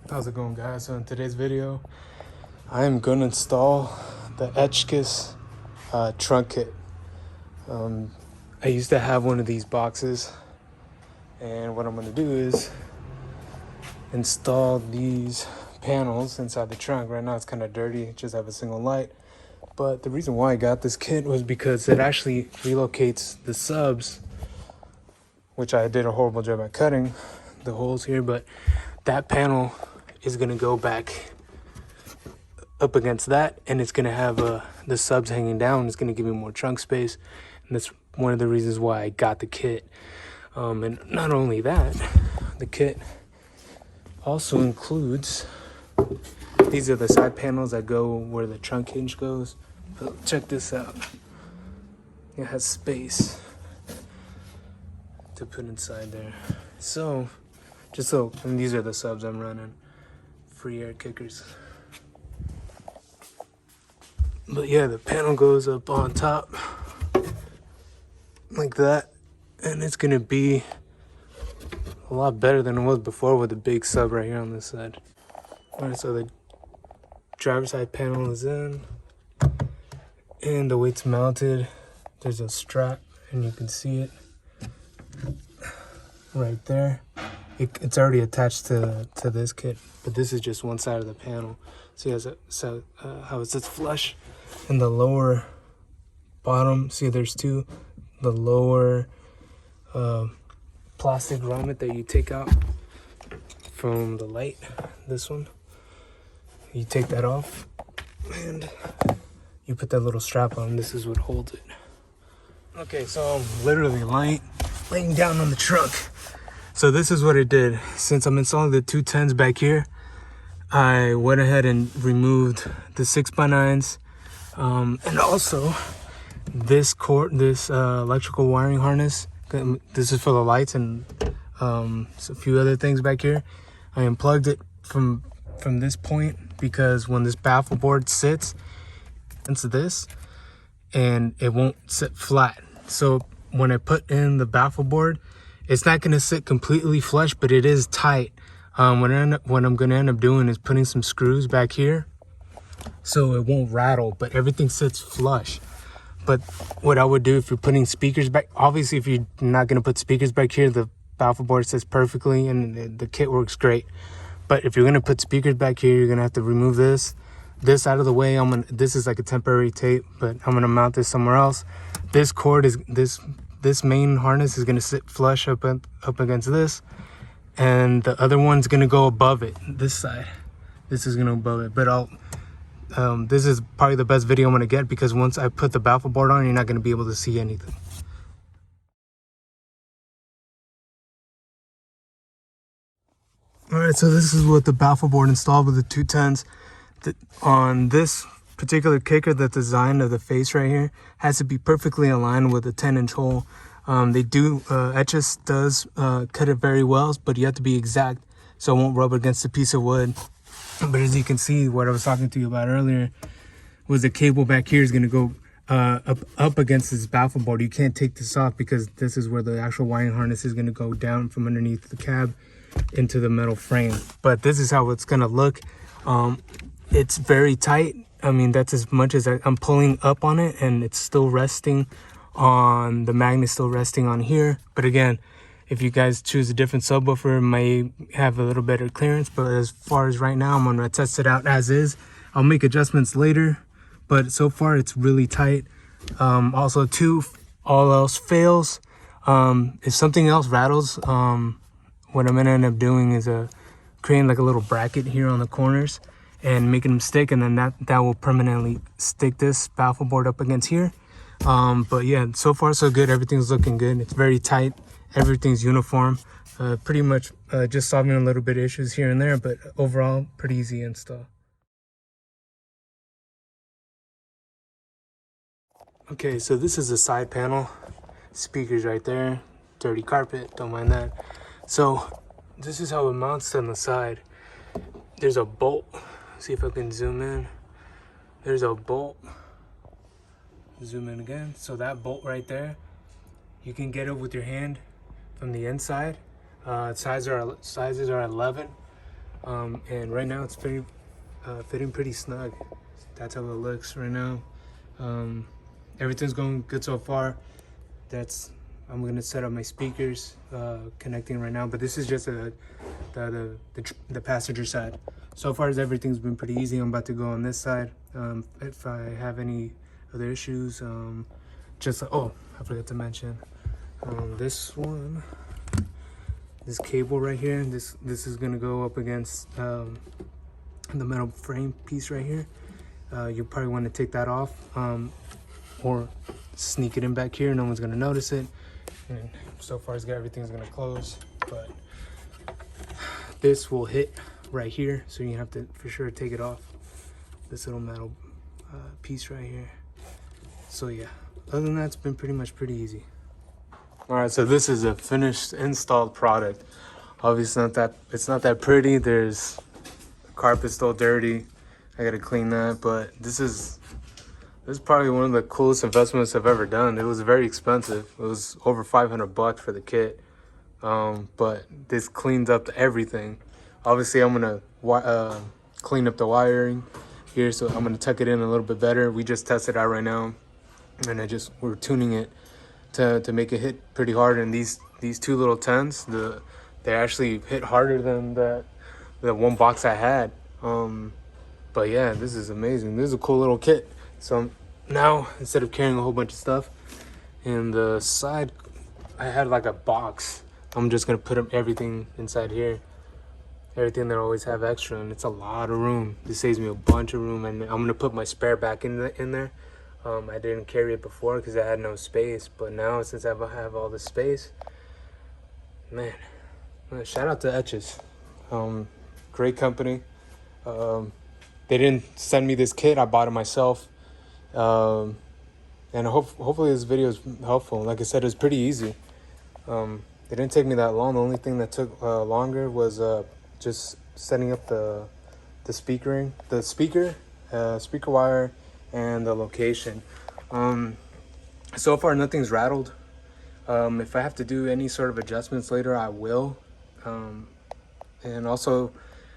How's it going, guys? So in today's video I am going to install the Etchus trunk kit. I used to have one of these boxes, and what I'm going to do is install these panels inside the trunk. Right now it's kind of dirty, just have a single light, but the reason why I got this kit was because it actually relocates the subs, which I did a horrible job at cutting the holes here, but that panel is going to go back up against that, and it's going to have the subs hanging down. It's going to give me more trunk space, and that's one of the reasons why I got the kit. And not only that, the kit also includes, these are the side panels that go where the trunk hinge goes. But check this out, it has space to put inside there. So and these are the subs I'm running, free air kickers. But yeah, the panel goes up on top like that, and it's gonna be a lot better than it was before with the big sub right here on this side. All right, so the driver's side panel is in, and the weight's mounted. There's a strap, and you can see it right there. It's already attached to this kit, but this is just one side of the panel. See how it sits flush in the lower bottom. See, there's two. The lower plastic grommet that you take out from the light, this one, you take that off and you put that little strap on. This is what holds it. Okay, so I'm literally laying down on the trunk. So this is what I did. Since I'm installing the 210s back here, I went ahead and removed the 6x9s, and also this electrical wiring harness. This is for the lights and a few other things back here. I unplugged it from this point because when this baffle board sits into this, and it won't sit flat. So when I put in the baffle board, it's not going to sit completely flush, but it is tight. What I'm going to end up doing is putting some screws back here so it won't rattle, but everything sits flush. But what I would do if you're putting speakers back, obviously if you're not going to put speakers back here, the baffle board sits perfectly and the kit works great. But if you're going to put speakers back here, you're going to have to remove this out of the way. This is like a temporary tape, but I'm going to mount this somewhere else. This cord is this main harness is going to sit flush up against this, and the other one's going to go above it. This side, this is going to go above it. But this is probably the best video I'm going to get, because once I put the baffle board on, you're not going to be able to see anything. All right, so this is what the baffle board installed with the 210s. On this particular kicker, the design of the face right here has to be perfectly aligned with a 10-inch hole. Etchus does cut it very well, but you have to be exact so it won't rub against a piece of wood. But as you can see, what I was talking to you about earlier was the cable back here is going to go up against this baffle board. You can't take this off because this is where the actual wiring harness is going to go down from underneath the cab into the metal frame. But this is how it's going to look. It's very tight. I mean, that's as much as I'm pulling up on it, and it's still resting on the magnet, still resting on here. But again, if you guys choose a different subwoofer, it may have a little better clearance. But as far as right now, I'm gonna test it out as is. I'll make adjustments later, but so far it's really tight. Also, too, all else fails, if something else rattles, what I'm gonna end up doing is creating like a little bracket here on the corners and making them stick, and then that will permanently stick this baffle board up against here. But yeah, so far so good. Everything's looking good. It's very tight. Everything's uniform. Pretty much just solving a little bit of issues here and there, but overall pretty easy install. Okay, so this is the side panel. Speakers right there. Dirty carpet, don't mind that. So this is how it mounts on the side. There's a bolt. See if I can zoom in. There's a bolt. Zoom in again. So that bolt right there, you can get it with your hand from the inside. Sizes are 11. And right now it's fitting pretty snug. That's how it looks right now. Everything's going good so far. I'm gonna set up my speakers, connecting right now, but this is just the passenger side. So far as everything's been pretty easy. I'm about to go on this side. If I have any other issues, oh, I forgot to mention, this cable right here, this is gonna go up against the metal frame piece right here. You probably want to take that off, or sneak it in back here. No one's gonna notice it. And so far as everything's gonna close, but this will hit right here, so you have to for sure take it off, this little metal piece right here. So yeah, other than that, it's been pretty easy. All right, so this is a finished installed product. Obviously it's not that pretty. There's the carpet still dirty. I gotta clean that, but this is probably one of the coolest investments I've ever done. It was very expensive. It was over $500 for the kit, but this cleaned up everything. Obviously, I'm gonna clean up the wiring here, so I'm gonna tuck it in a little bit better. We just tested it out right now, and we're tuning it to make it hit pretty hard. And these two little 10s, they actually hit harder than the one box I had. But yeah, this is amazing. This is a cool little kit. So now, instead of carrying a whole bunch of stuff, in the side, I had like a box. I'm just gonna put everything inside here. Everything that I always have extra, and it's a lot of room. This saves me a bunch of room, and I'm gonna put my spare back in there. I didn't carry it before because I had no space, but now since I have all the space, man, shout out to Etchus. Great company. They didn't send me this kit. I bought it myself. And hopefully this video is helpful. Like I said, it was pretty easy. It didn't take me that long. The only thing that took longer was just setting up the speaker wire, and the location. So far nothing's rattled. If I have to do any sort of adjustments later, I will. And also,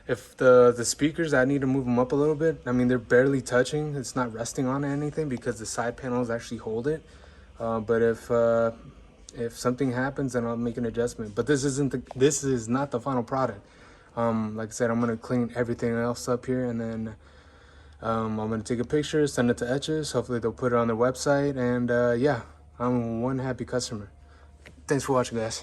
if the speakers, I need to move them up a little bit. I mean, they're barely touching. It's not resting on anything because the side panels actually hold it. But if something happens, then I'll make an adjustment. But this is not the final product. Like I said, I'm gonna clean everything else up here, and then I'm gonna take a picture, send it to Etchus. Hopefully they'll put it on their website, and yeah, I'm one happy customer. Thanks for watching, guys.